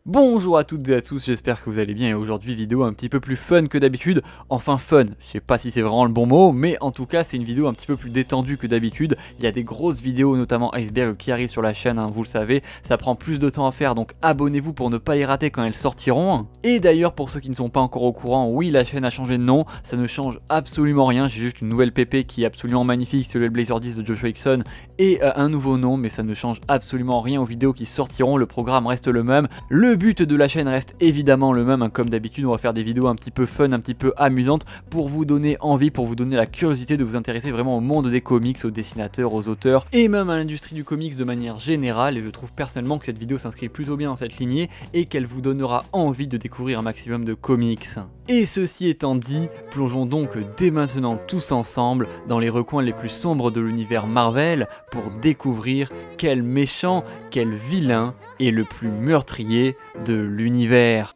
Bonjour à toutes et à tous, j'espère que vous allez bien et aujourd'hui vidéo un petit peu plus fun que d'habitude. Enfin fun, je sais pas si c'est vraiment le bon mot, mais en tout cas c'est une vidéo un petit peu plus détendue que d'habitude. Il y a des grosses vidéos notamment Iceberg qui arrivent sur la chaîne, vous le savez, ça prend plus de temps à faire donc abonnez-vous pour ne pas les rater quand elles sortiront. Et d'ailleurs pour ceux qui ne sont pas encore au courant, oui la chaîne a changé de nom, ça ne change absolument rien, j'ai juste une nouvelle PP qui est absolument magnifique, c'est le Blazer 10 de Joshua Hickson et un nouveau nom, mais ça ne change absolument rien aux vidéos qui sortiront, le programme reste le même. Le but de la chaîne reste évidemment le même, comme d'habitude on va faire des vidéos un petit peu fun, un petit peu amusantes pour vous donner envie, pour vous donner la curiosité de vous intéresser vraiment au monde des comics, aux dessinateurs, aux auteurs et même à l'industrie du comics de manière générale. Et je trouve personnellement que cette vidéo s'inscrit plutôt bien dans cette lignée et qu'elle vous donnera envie de découvrir un maximum de comics. Et ceci étant dit, plongeons donc dès maintenant tous ensemble dans les recoins les plus sombres de l'univers Marvel pour découvrir quel méchant, quel vilain est le plus meurtrier de l'univers.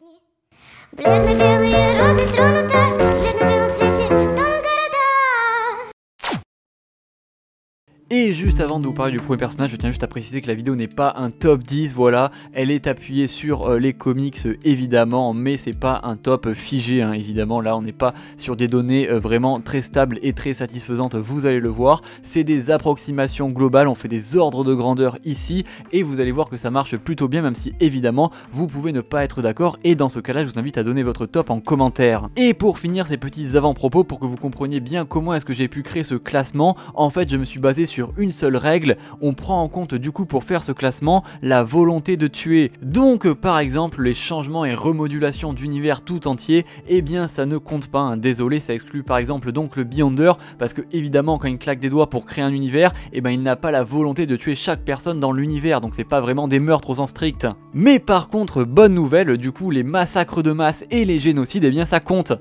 Et juste avant de vous parler du premier personnage, je tiens juste à préciser que la vidéo n'est pas un top 10, voilà, elle est appuyée sur les comics évidemment, mais c'est pas un top figé, évidemment, là on n'est pas sur des données vraiment très stables et très satisfaisantes, vous allez le voir, c'est des approximations globales, on fait des ordres de grandeur ici, et vous allez voir que ça marche plutôt bien, même si évidemment vous pouvez ne pas être d'accord, et dans ce cas là je vous invite à donner votre top en commentaire. Et pour finir ces petits avant-propos, pour que vous compreniez bien comment est-ce que j'ai pu créer ce classement, en fait je me suis basé sur une seule règle, on prend en compte du coup pour faire ce classement la volonté de tuer. Donc par exemple les changements et remodulations d'univers tout entier, eh bien ça ne compte pas, désolé, ça exclut par exemple donc le Beyonder, parce que évidemment quand il claque des doigts pour créer un univers, eh ben il n'a pas la volonté de tuer chaque personne dans l'univers, donc c'est pas vraiment des meurtres au sens strict. Mais par contre bonne nouvelle, du coup les massacres de masse et les génocides, eh bien ça compte.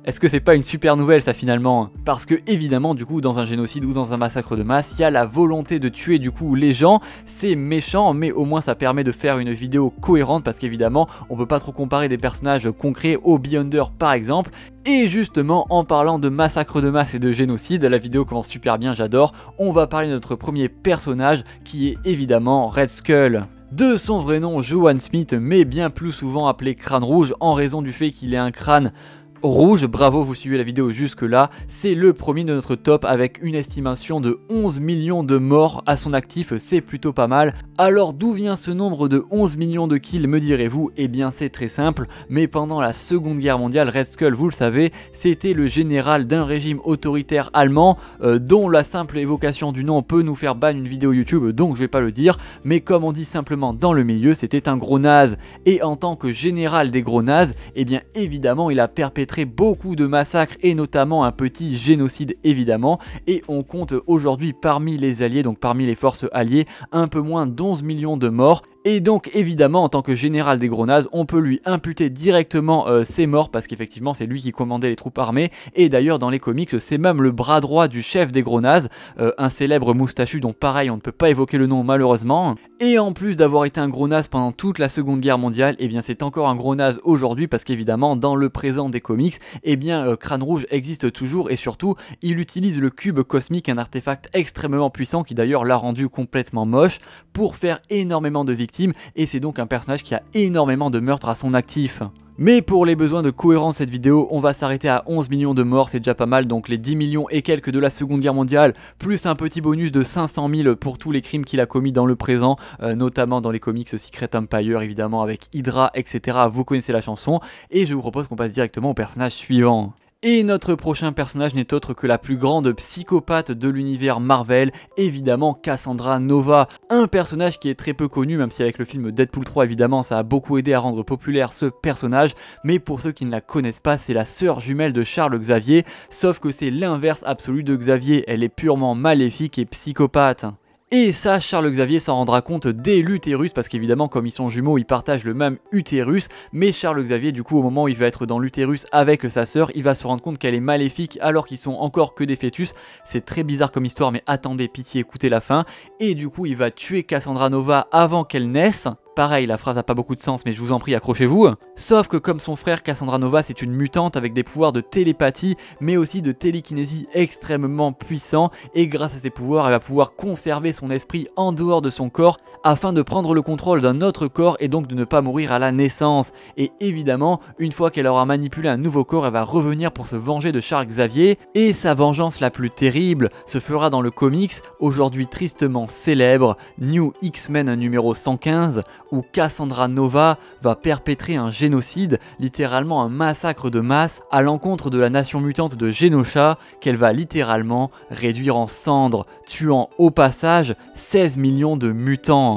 Est-ce que c'est pas une super nouvelle ça finalement? Parce que évidemment du coup dans un génocide ou dans un massacre de masse, il y a la volonté de tuer du coup les gens, c'est méchant mais au moins ça permet de faire une vidéo cohérente parce qu'évidemment on peut pas trop comparer des personnages concrets au Beyonder par exemple. Et justement en parlant de massacre de masse et de génocide, la vidéo commence super bien, j'adore, on va parler de notre premier personnage qui est évidemment Red Skull. De son vrai nom Johan Smith, mais bien plus souvent appelé Crâne Rouge en raison du fait qu'il ait un crâne rouge. Bravo, vous suivez la vidéo jusque là, c'est le premier de notre top avec une estimation de 11 millions de morts à son actif, c'est plutôt pas mal. Alors d'où vient ce nombre de 11 millions de kills me direz-vous? Eh bien c'est très simple, mais pendant la seconde guerre mondiale, Red Skull vous le savez, c'était le général d'un régime autoritaire allemand dont la simple évocation du nom peut nous faire ban une vidéo YouTube, donc je vais pas le dire, mais comme on dit simplement dans le milieu, c'était un gros naze. Et en tant que général des gros nazes, eh bien évidemment il a perpétré beaucoup de massacres et notamment un petit génocide évidemment, et on compte aujourd'hui parmi les alliés, donc parmi les forces alliées, un peu moins d'11 millions de morts. Et donc évidemment en tant que général des gros nazes, on peut lui imputer directement ses morts parce qu'effectivement c'est lui qui commandait les troupes armées, et d'ailleurs dans les comics c'est même le bras droit du chef des gros nazes, un célèbre moustachu dont pareil on ne peut pas évoquer le nom malheureusement. Et en plus d'avoir été un gros naze pendant toute la seconde guerre mondiale, et bien c'est encore un gros naze aujourd'hui parce qu'évidemment dans le présent des comics, et bien Crâne Rouge existe toujours et surtout il utilise le cube cosmique, un artefact extrêmement puissant qui d'ailleurs l'a rendu complètement moche, pour faire énormément de victimes, et c'est donc un personnage qui a énormément de meurtres à son actif. Mais pour les besoins de cohérence cette vidéo, on va s'arrêter à 11 millions de morts, c'est déjà pas mal, donc les 10 millions et quelques de la seconde guerre mondiale, plus un petit bonus de 500 000 pour tous les crimes qu'il a commis dans le présent, notamment dans les comics Secret Empire évidemment avec Hydra etc, vous connaissez la chanson, et je vous propose qu'on passe directement au personnage suivant. Et notre prochain personnage n'est autre que la plus grande psychopathe de l'univers Marvel, évidemment Cassandra Nova, un personnage qui est très peu connu, même si avec le film Deadpool 3 évidemment ça a beaucoup aidé à rendre populaire ce personnage, mais pour ceux qui ne la connaissent pas, c'est la sœur jumelle de Charles Xavier, sauf que c'est l'inverse absolu de Xavier, elle est purement maléfique et psychopathe. Et ça, Charles Xavier s'en rendra compte dès l'utérus, parce qu'évidemment, comme ils sont jumeaux, ils partagent le même utérus. Mais Charles Xavier, du coup, au moment où il va être dans l'utérus avec sa sœur, il va se rendre compte qu'elle est maléfique alors qu'ils sont encore que des fœtus. C'est très bizarre comme histoire, mais attendez, pitié, écoutez la fin. Et du coup, il va tuer Cassandra Nova avant qu'elle naisse, pareil, la phrase n'a pas beaucoup de sens, mais je vous en prie, accrochez-vous. Sauf que comme son frère, Cassandra Nova, c'est une mutante avec des pouvoirs de télépathie, mais aussi de télékinésie extrêmement puissants, et grâce à ses pouvoirs, elle va pouvoir conserver son esprit en dehors de son corps, afin de prendre le contrôle d'un autre corps et donc de ne pas mourir à la naissance. Et évidemment, une fois qu'elle aura manipulé un nouveau corps, elle va revenir pour se venger de Charles Xavier, et sa vengeance la plus terrible se fera dans le comics, aujourd'hui tristement célèbre, New X-Men numéro 115, où Cassandra Nova va perpétrer un génocide, littéralement un massacre de masse, à l'encontre de la nation mutante de Genosha, qu'elle va littéralement réduire en cendres, tuant au passage 16 millions de mutants.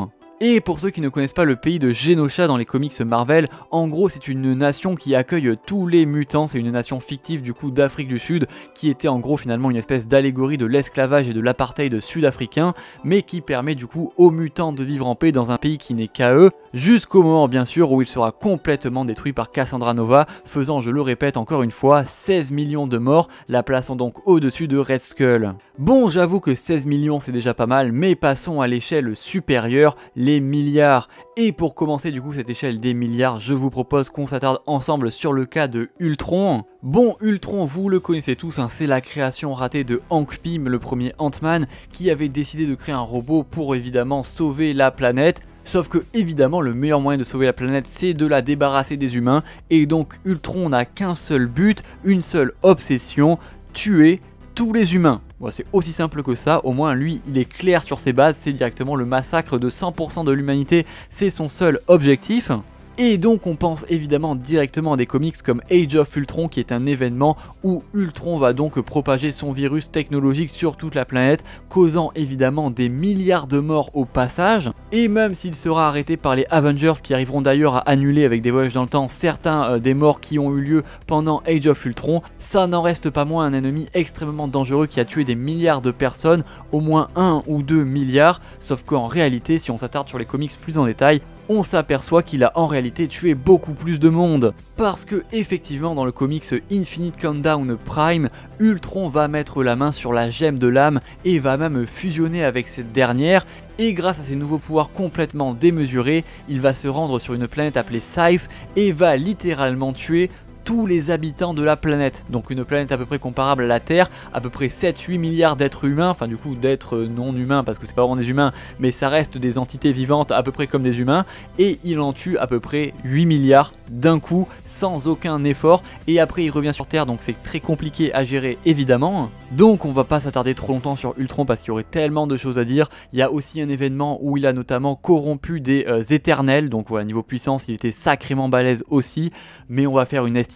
Et pour ceux qui ne connaissent pas le pays de Genosha dans les comics Marvel, en gros c'est une nation qui accueille tous les mutants, c'est une nation fictive du coup d'Afrique du Sud, qui était en gros finalement une espèce d'allégorie de l'esclavage et de l'apartheid sud-africain, mais qui permet du coup aux mutants de vivre en paix dans un pays qui n'est qu'à eux, jusqu'au moment bien sûr où il sera complètement détruit par Cassandra Nova, faisant, je le répète encore une fois, 16 millions de morts, la plaçant donc au-dessus de Red Skull. Bon, j'avoue que 16 millions c'est déjà pas mal, mais passons à l'échelle supérieure, les milliards. Et pour commencer du coup cette échelle des milliards, je vous propose qu'on s'attarde ensemble sur le cas de Ultron. Bon, Ultron, vous le connaissez tous, hein, c'est la création ratée de Hank Pym, le premier Ant-Man, qui avait décidé de créer un robot pour évidemment sauver la planète. Sauf que évidemment le meilleur moyen de sauver la planète c'est de la débarrasser des humains, et donc Ultron n'a qu'un seul but, une seule obsession, tuer tous les humains. Bon, c'est aussi simple que ça, au moins lui il est clair sur ses bases, c'est directement le massacre de 100% de l'humanité, c'est son seul objectif. Et donc on pense évidemment directement à des comics comme Age of Ultron, qui est un événement où Ultron va donc propager son virus technologique sur toute la planète, causant évidemment des milliards de morts au passage. Et même s'il sera arrêté par les Avengers, qui arriveront d'ailleurs à annuler avec des voyages dans le temps certains des morts qui ont eu lieu pendant Age of Ultron, ça n'en reste pas moins un ennemi extrêmement dangereux qui a tué des milliards de personnes, au moins 1 ou 2 milliards, sauf qu'en réalité si on s'attarde sur les comics plus en détail, on s'aperçoit qu'il a en réalité tué beaucoup plus de monde. Parce que effectivement dans le comics Infinite Countdown Prime, Ultron va mettre la main sur la gemme de l'âme et va même fusionner avec cette dernière, et grâce à ses nouveaux pouvoirs complètement démesurés, il va se rendre sur une planète appelée Scythe et va littéralement tuer tous les habitants de la planète. Donc une planète à peu près comparable à la Terre, à peu près 7-8 milliards d'êtres humains, enfin du coup d'êtres non humains parce que c'est pas vraiment des humains, mais ça reste des entités vivantes à peu près comme des humains, et il en tue à peu près 8 milliards d'un coup sans aucun effort, et après il revient sur Terre, donc c'est très compliqué à gérer évidemment. Donc on va pas s'attarder trop longtemps sur Ultron parce qu'il y aurait tellement de choses à dire. Il y a aussi un événement où il a notamment corrompu des éternels, donc voilà, niveau puissance il était sacrément balèze aussi, mais on va faire une estimation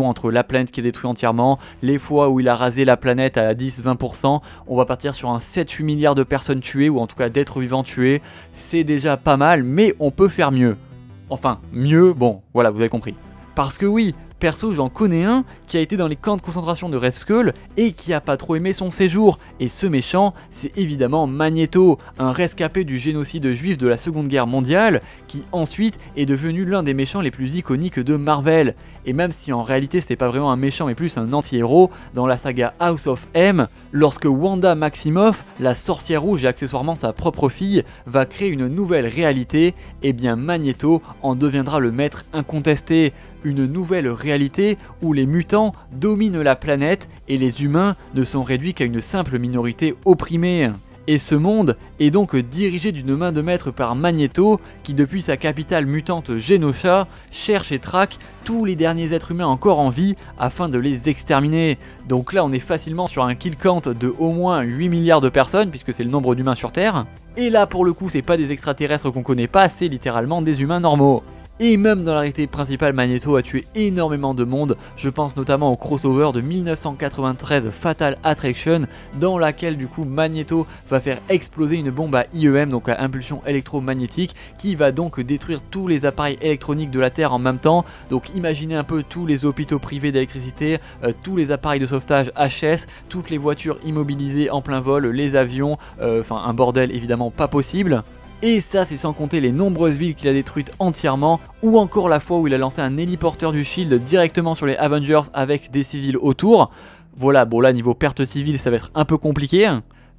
entre la planète qui est détruite entièrement, les fois où il a rasé la planète à 10-20%, on va partir sur un 7-8 milliards de personnes tuées, ou en tout cas d'êtres vivants tués. C'est déjà pas mal, mais on peut faire mieux. Enfin, mieux, bon, voilà, vous avez compris. Parce que oui, perso j'en connais un qui a été dans les camps de concentration de Red Skull et qui a pas trop aimé son séjour, et ce méchant c'est évidemment Magneto, un rescapé du génocide juif de la Seconde Guerre mondiale, qui ensuite est devenu l'un des méchants les plus iconiques de Marvel. Et même si en réalité c'est pas vraiment un méchant mais plus un anti-héros, dans la saga House of M, lorsque Wanda Maximoff, la sorcière rouge et accessoirement sa propre fille, va créer une nouvelle réalité, et bien Magneto en deviendra le maître incontesté. Une nouvelle réalité où les mutants dominent la planète et les humains ne sont réduits qu'à une simple minorité opprimée. Et ce monde est donc dirigé d'une main de maître par Magneto, qui depuis sa capitale mutante Genosha, cherche et traque tous les derniers êtres humains encore en vie afin de les exterminer. Donc là on est facilement sur un kill count de au moins 8 milliards de personnes, puisque c'est le nombre d'humains sur Terre. Et là pour le coup c'est pas des extraterrestres qu'on connaît pas, c'est littéralement des humains normaux. Et même dans la réalité principale, Magneto a tué énormément de monde. Je pense notamment au crossover de 1993 Fatal Attraction, dans laquelle du coup Magneto va faire exploser une bombe à IEM, donc à impulsion électromagnétique, qui va donc détruire tous les appareils électroniques de la Terre en même temps. Donc imaginez un peu tous les hôpitaux privés d'électricité, tous les appareils de sauvetage HS, toutes les voitures immobilisées en plein vol, les avions, enfin un bordel évidemment pas possible. Et ça c'est sans compter les nombreuses villes qu'il a détruites entièrement, ou encore la fois où il a lancé un héliporteur du Shield directement sur les Avengers avec des civils autour. Voilà, bon là niveau perte civile ça va être un peu compliqué.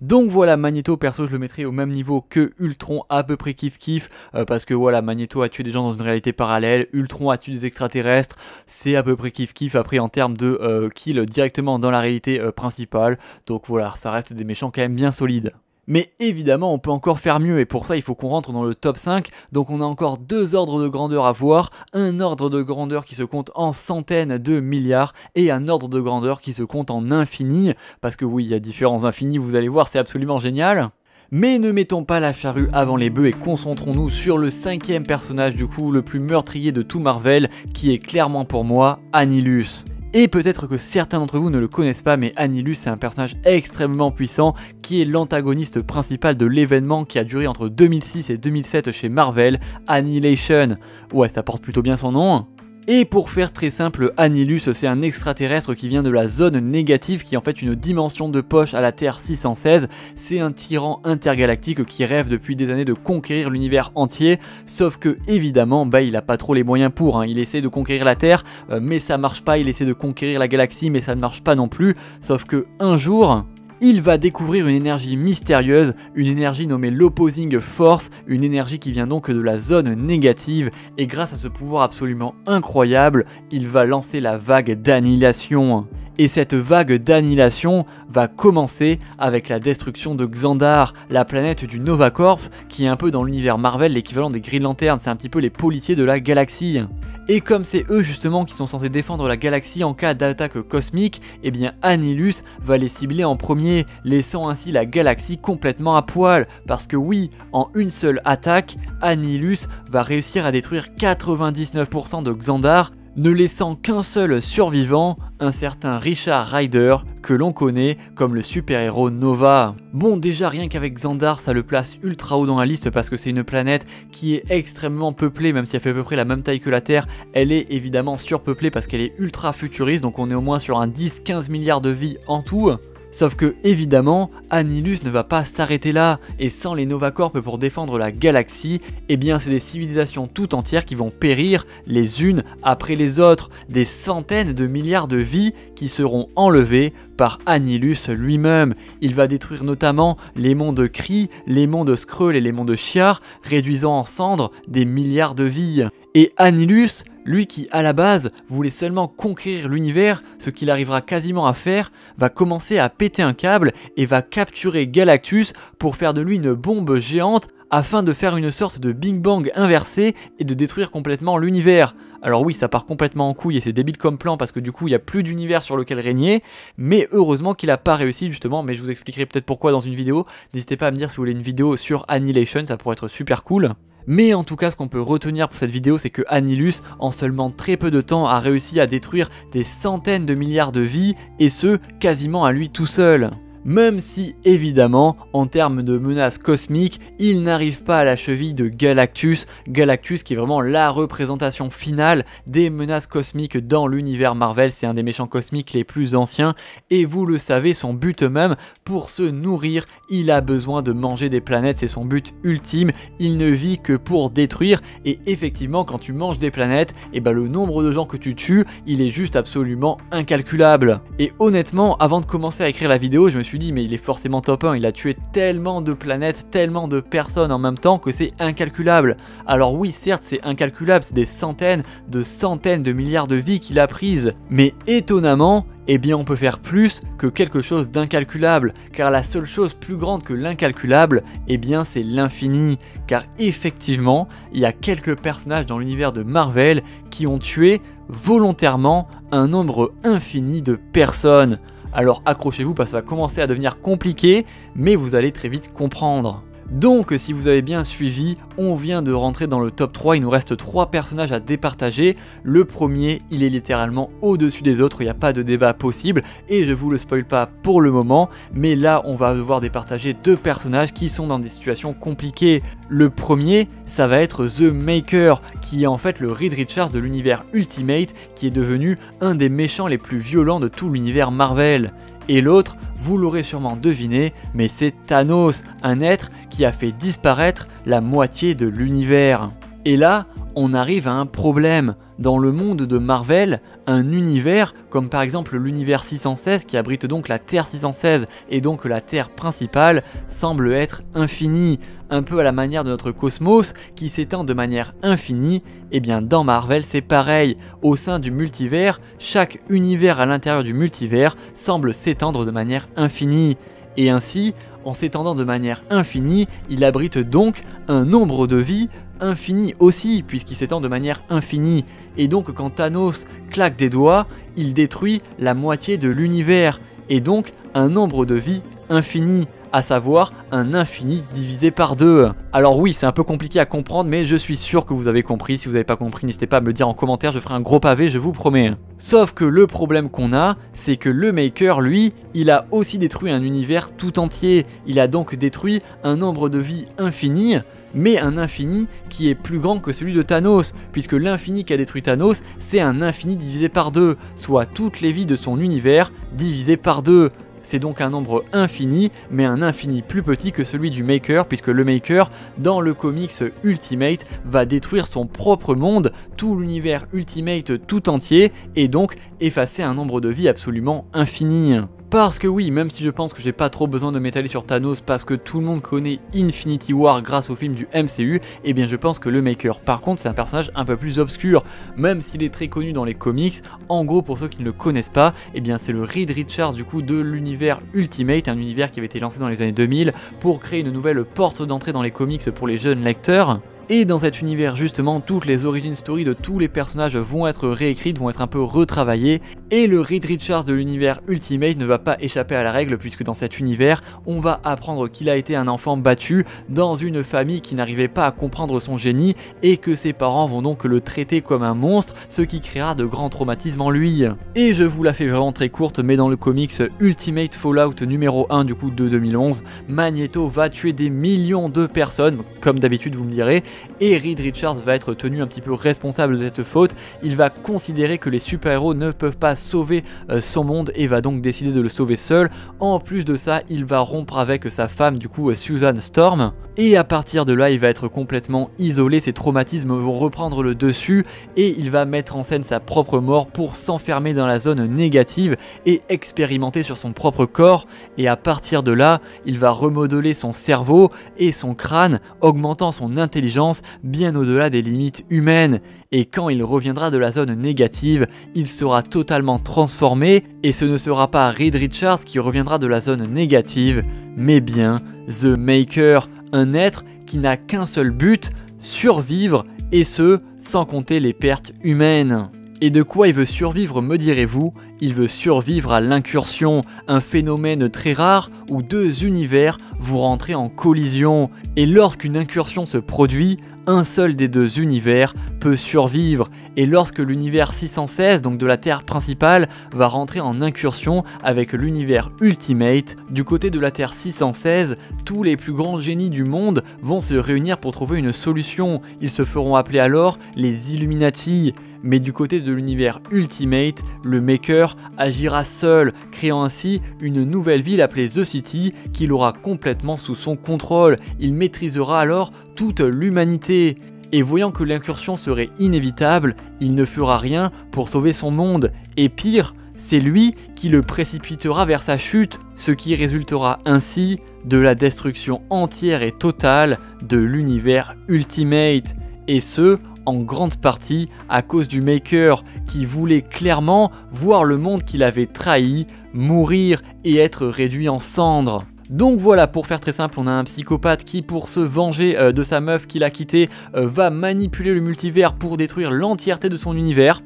Donc voilà, Magneto, perso, je le mettrai au même niveau que Ultron, à peu près kiff parce que voilà, Magneto a tué des gens dans une réalité parallèle, Ultron a tué des extraterrestres, c'est à peu près kiff après en termes de kill directement dans la réalité principale, donc voilà, ça reste des méchants quand même bien solides. Mais évidemment, on peut encore faire mieux et pour ça, il faut qu'on rentre dans le top 5. Donc on a encore 2 ordres de grandeur à voir. Un ordre de grandeur qui se compte en centaines de milliards et un ordre de grandeur qui se compte en infini. Parce que oui, il y a différents infinis, vous allez voir, c'est absolument génial. Mais ne mettons pas la charrue avant les bœufs et concentrons-nous sur le 5e personnage du coup, le plus meurtrier de tout Marvel, qui est clairement pour moi Annihilus. Et peut-être que certains d'entre vous ne le connaissent pas, mais Annihilus c'est un personnage extrêmement puissant qui est l'antagoniste principal de l'événement qui a duré entre 2006 et 2007 chez Marvel, Annihilation. Ouais, ça porte plutôt bien son nom. Et pour faire très simple, Annihilus c'est un extraterrestre qui vient de la zone négative qui est en fait une dimension de poche à la Terre 616. C'est un tyran intergalactique qui rêve depuis des années de conquérir l'univers entier, sauf que évidemment il a pas trop les moyens pour, hein. Il essaie de conquérir la Terre mais ça marche pas, il essaie de conquérir la galaxie mais ça ne marche pas non plus, sauf que un jour... il va découvrir une énergie mystérieuse, une énergie nommée l'Opposing Force, une énergie qui vient donc de la zone négative, et grâce à ce pouvoir absolument incroyable, il va lancer la vague d'annihilation. Et cette vague d'annihilation va commencer avec la destruction de Xandar, la planète du Nova Corps, qui est un peu dans l'univers Marvel l'équivalent des Green Lantern, c'est un petit peu les policiers de la galaxie. Et comme c'est eux justement qui sont censés défendre la galaxie en cas d'attaque cosmique, eh bien Annihilus va les cibler en premier, laissant ainsi la galaxie complètement à poil. Parce que oui, en une seule attaque, Annihilus va réussir à détruire 99% de Xandar, ne laissant qu'un seul survivant, un certain Richard Rider, que l'on connaît comme le super-héros Nova. Bon, déjà rien qu'avec Xandar, ça le place ultra haut dans la liste parce que c'est une planète qui est extrêmement peuplée, même si elle fait à peu près la même taille que la Terre, elle est évidemment surpeuplée parce qu'elle est ultra futuriste, donc on est au moins sur un 10-15 milliards de vies en tout. Sauf que, évidemment, Annihilus ne va pas s'arrêter là, et sans les Nova Corps pour défendre la galaxie, eh bien c'est des civilisations tout entières qui vont périr les unes après les autres, des centaines de milliards de vies qui seront enlevées par Annihilus lui-même. Il va détruire notamment les mondes Kree, les mondes Skrull et les mondes Shi'ar, réduisant en cendres des milliards de vies. Et Annihilus, lui qui à la base voulait seulement conquérir l'univers, ce qu'il arrivera quasiment à faire, va commencer à péter un câble et va capturer Galactus pour faire de lui une bombe géante afin de faire une sorte de Big Bang inversé et de détruire complètement l'univers. Alors oui, ça part complètement en couille et c'est débile comme plan parce que du coup il n'y a plus d'univers sur lequel régner, mais heureusement qu'il n'a pas réussi justement, mais je vous expliquerai peut-être pourquoi dans une vidéo. N'hésitez pas à me dire si vous voulez une vidéo sur Annihilation, ça pourrait être super cool. Mais en tout cas, ce qu'on peut retenir pour cette vidéo, c'est que Annihilus, en seulement très peu de temps, a réussi à détruire des centaines de milliards de vies, et ce, quasiment à lui tout seul. Même si, évidemment, en termes de menaces cosmiques, il n'arrive pas à la cheville de Galactus. Galactus qui est vraiment la représentation finale des menaces cosmiques dans l'univers Marvel. C'est un des méchants cosmiques les plus anciens. Et vous le savez, son but même, pour se nourrir, il a besoin de manger des planètes. C'est son but ultime. Il ne vit que pour détruire. Et effectivement, quand tu manges des planètes, et ben le nombre de gens que tu tues, il est juste absolument incalculable. Et honnêtement, avant de commencer à écrire la vidéo, je me suis dit mais il est forcément top 1, il a tué tellement de planètes, tellement de personnes en même temps que c'est incalculable. Alors oui, certes c'est incalculable, c'est des centaines de milliards de vies qu'il a prises, mais étonnamment, eh bien on peut faire plus que quelque chose d'incalculable, car la seule chose plus grande que l'incalculable, eh bien c'est l'infini, car effectivement, il y a quelques personnages dans l'univers de Marvel qui ont tué volontairement un nombre infini de personnes. Alors accrochez-vous parce que ça va commencer à devenir compliqué, mais vous allez très vite comprendre. Donc si vous avez bien suivi, on vient de rentrer dans le top 3, il nous reste 3 personnages à départager. Le premier, il est littéralement au-dessus des autres, il n'y a pas de débat possible, et je vous le spoil pas pour le moment, mais là on va devoir départager 2 personnages qui sont dans des situations compliquées. Le premier, ça va être The Maker, qui est en fait le Reed Richards de l'univers Ultimate, qui est devenu un des méchants les plus violents de tout l'univers Marvel. Et l'autre, vous l'aurez sûrement deviné, mais c'est Thanos, un être qui a fait disparaître la moitié de l'univers. Et là, on arrive à un problème. Dans le monde de Marvel, un univers, comme par exemple l'univers 616 qui abrite donc la Terre 616 et donc la Terre principale, semble être infini. Un peu à la manière de notre cosmos qui s'étend de manière infinie, et bien dans Marvel c'est pareil. Au sein du multivers, chaque univers à l'intérieur du multivers semble s'étendre de manière infinie. Et ainsi, en s'étendant de manière infinie, il abrite donc un nombre de vies infini aussi, puisqu'il s'étend de manière infinie. Et donc quand Thanos claque des doigts, il détruit la moitié de l'univers, et donc un nombre de vies infini, à savoir un infini divisé par 2. Alors oui, c'est un peu compliqué à comprendre, mais je suis sûr que vous avez compris. Si vous n'avez pas compris, n'hésitez pas à me le dire en commentaire, je ferai un gros pavé, je vous promets. Sauf que le problème qu'on a, c'est que le Maker, lui, il a aussi détruit un univers tout entier. Il a donc détruit un nombre de vies infini, mais un infini qui est plus grand que celui de Thanos, puisque l'infini qui a détruit Thanos, c'est un infini divisé par 2, soit toutes les vies de son univers divisées par 2. C'est donc un nombre infini, mais un infini plus petit que celui du Maker, puisque le Maker, dans le comics Ultimate, va détruire son propre monde, tout l'univers Ultimate tout entier, et donc effacer un nombre de vies absolument infini. Parce que oui, même si je pense que j'ai pas trop besoin de m'étaler sur Thanos parce que tout le monde connaît Infinity War grâce au film du MCU, eh bien je pense que le Maker, par contre, c'est un personnage un peu plus obscur, même s'il est très connu dans les comics. En gros, pour ceux qui ne le connaissent pas, eh bien c'est le Reed Richards du coup de l'univers Ultimate, un univers qui avait été lancé dans les années 2000 pour créer une nouvelle porte d'entrée dans les comics pour les jeunes lecteurs. Et dans cet univers justement, toutes les origin stories de tous les personnages vont être réécrites, vont être un peu retravaillées, et le Reed Richards de l'univers Ultimate ne va pas échapper à la règle, puisque dans cet univers, on va apprendre qu'il a été un enfant battu dans une famille qui n'arrivait pas à comprendre son génie, et que ses parents vont donc le traiter comme un monstre, ce qui créera de grands traumatismes en lui. Et je vous la fais vraiment très courte, mais dans le comics Ultimate Fallout numéro 1 du coup de 2011, Magneto va tuer des millions de personnes, comme d'habitude vous me direz, et Reed Richards va être tenu un petit peu responsable de cette faute. Il va considérer que les super-héros ne peuvent pas sauver son monde et va donc décider de le sauver seul. En plus de ça, il va rompre avec sa femme, du coup Susan Storm, et à partir de là, il va être complètement isolé. Ses traumatismes vont reprendre le dessus et il va mettre en scène sa propre mort pour s'enfermer dans la zone négative et expérimenter sur son propre corps. Et à partir de là, il va remodeler son cerveau et son crâne, augmentant son intelligence bien au-delà des limites humaines. Et quand il reviendra de la zone négative, il sera totalement transformé, et ce ne sera pas Reed Richards qui reviendra de la zone négative, mais bien The Maker, un être qui n'a qu'un seul but, survivre, et ce, sans compter les pertes humaines. Et de quoi il veut survivre, me direz-vous? Il veut survivre à l'incursion, un phénomène très rare où deux univers vont rentrer en collision. Et lorsqu'une incursion se produit, un seul des deux univers peut survivre. Et lorsque l'univers 616, donc de la Terre principale, va rentrer en incursion avec l'univers Ultimate, du côté de la Terre 616, tous les plus grands génies du monde vont se réunir pour trouver une solution. Ils se feront appeler alors les Illuminati. Mais du côté de l'univers Ultimate, le Maker agira seul, créant ainsi une nouvelle ville appelée The City qu'il aura complètement sous son contrôle. Il maîtrisera alors toute l'humanité. Et voyant que l'incursion serait inévitable, il ne fera rien pour sauver son monde. Et pire, c'est lui qui le précipitera vers sa chute, ce qui résultera ainsi de la destruction entière et totale de l'univers Ultimate. Et ce, en grande partie à cause du Maker qui voulait clairement voir le monde qu'il avait trahi, mourir et être réduit en cendres. Donc voilà, pour faire très simple, on a un psychopathe qui, pour se venger de sa meuf qu'il a quittée, va manipuler le multivers pour détruire l'entièreté de son univers.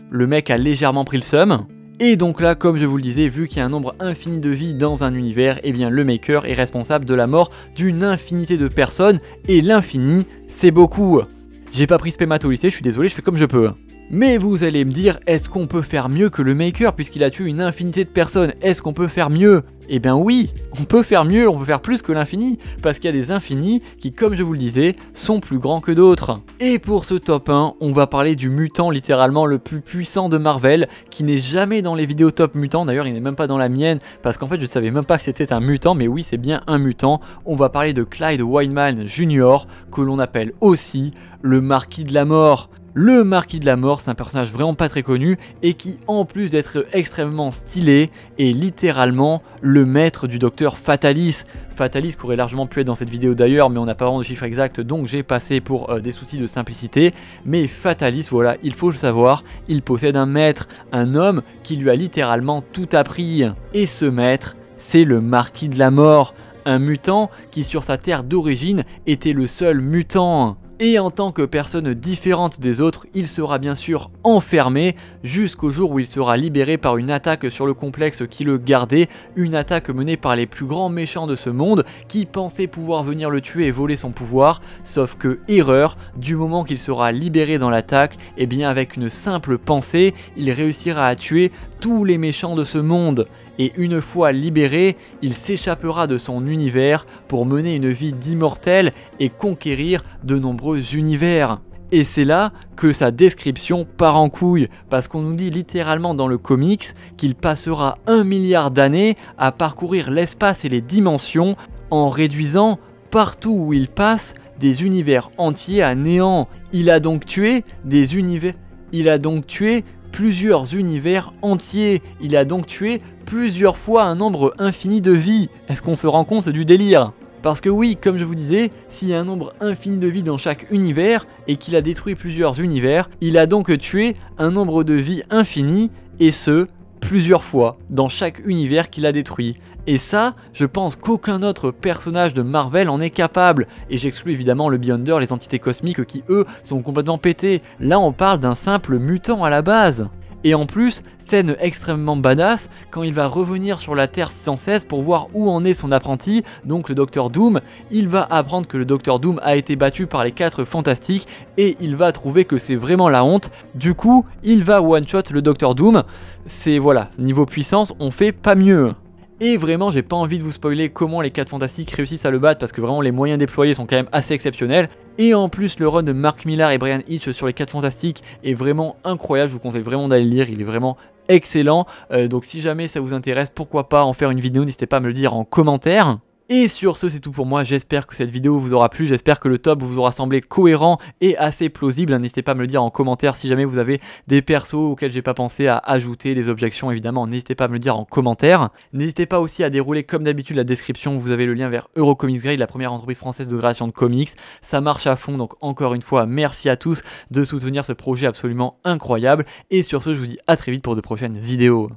Le mec a légèrement pris le seum. Et donc là, comme je vous le disais, vu qu'il y a un nombre infini de vies dans un univers, eh bien le Maker est responsable de la mort d'une infinité de personnes, et l'infini, c'est beaucoup. J'ai pas pris spémat au lycée, je suis désolé, je fais comme je peux. Mais vous allez me dire, est-ce qu'on peut faire mieux que le Maker puisqu'il a tué une infinité de personnes? Est-ce qu'on peut faire mieux? Eh bien oui, on peut faire mieux, on peut faire plus que l'infini, parce qu'il y a des infinis qui, comme je vous le disais, sont plus grands que d'autres. Et pour ce top 1, on va parler du mutant littéralement le plus puissant de Marvel, qui n'est jamais dans les vidéos top mutants, d'ailleurs il n'est même pas dans la mienne, parce qu'en fait je savais même pas que c'était un mutant, mais oui c'est bien un mutant. On va parler de Clyde Wineman Jr., que l'on appelle aussi le Marquis de la Mort. Le Marquis de la Mort, c'est un personnage vraiment pas très connu et qui, en plus d'être extrêmement stylé, est littéralement le maître du docteur Fatalis. Fatalis qui aurait largement pu être dans cette vidéo d'ailleurs, mais on n'a pas vraiment de chiffre exact, donc j'ai passé pour des soucis de simplicité. Mais Fatalis, voilà, il faut le savoir, il possède un maître, un homme qui lui a littéralement tout appris. Et ce maître, c'est le Marquis de la Mort, un mutant qui sur sa terre d'origine était le seul mutant. Et en tant que personne différente des autres, il sera bien sûr enfermé jusqu'au jour où il sera libéré par une attaque sur le complexe qui le gardait, une attaque menée par les plus grands méchants de ce monde qui pensaient pouvoir venir le tuer et voler son pouvoir, sauf que erreur, du moment qu'il sera libéré dans l'attaque, et bien avec une simple pensée, il réussira à tuer tous les méchants de ce monde. Et une fois libéré, il s'échappera de son univers pour mener une vie d'immortel et conquérir de nombreux univers. Et c'est là que sa description part en couille, parce qu'on nous dit littéralement dans le comics qu'il passera 1 milliard d'années à parcourir l'espace et les dimensions en réduisant partout où il passe des univers entiers à néant. Il a donc tué des univers. Il a donc tué plusieurs univers entiers. Il a donc tué plusieurs fois un nombre infini de vies. Est-ce qu'on se rend compte du délire? Parce que oui, comme je vous disais, s'il y a un nombre infini de vies dans chaque univers et qu'il a détruit plusieurs univers, il a donc tué un nombre de vies infini, et ce, plusieurs fois dans chaque univers qu'il a détruit. Et ça, je pense qu'aucun autre personnage de Marvel en est capable. Et j'exclus évidemment le Beyonder, les entités cosmiques qui eux sont complètement pétés. Là on parle d'un simple mutant à la base. Et en plus, scène extrêmement badass, quand il va revenir sur la Terre 616 pour voir où en est son apprenti, donc le Docteur Doom, il va apprendre que le Docteur Doom a été battu par les 4 Fantastiques et il va trouver que c'est vraiment la honte. Du coup, il va one-shot le Docteur Doom. C'est voilà, niveau puissance, on fait pas mieux. Et vraiment, j'ai pas envie de vous spoiler comment les 4 Fantastiques réussissent à le battre parce que vraiment les moyens déployés sont quand même assez exceptionnels. Et en plus, le run de Mark Millar et Bryan Hitch sur les 4 Fantastiques est vraiment incroyable. Je vous conseille vraiment d'aller le lire, il est vraiment excellent. Donc si jamais ça vous intéresse, pourquoi pas en faire une vidéo, n'hésitez pas à me le dire en commentaire. Et sur ce, c'est tout pour moi. J'espère que cette vidéo vous aura plu, j'espère que le top vous aura semblé cohérent et assez plausible. N'hésitez pas à me le dire en commentaire si jamais vous avez des persos auxquels j'ai pas pensé à ajouter, des objections évidemment, n'hésitez pas à me le dire en commentaire. N'hésitez pas aussi à dérouler comme d'habitude la description, vous avez le lien vers Eurocomics Grade, la première entreprise française de création de comics. Ça marche à fond, donc encore une fois, merci à tous de soutenir ce projet absolument incroyable. Et sur ce, je vous dis à très vite pour de prochaines vidéos.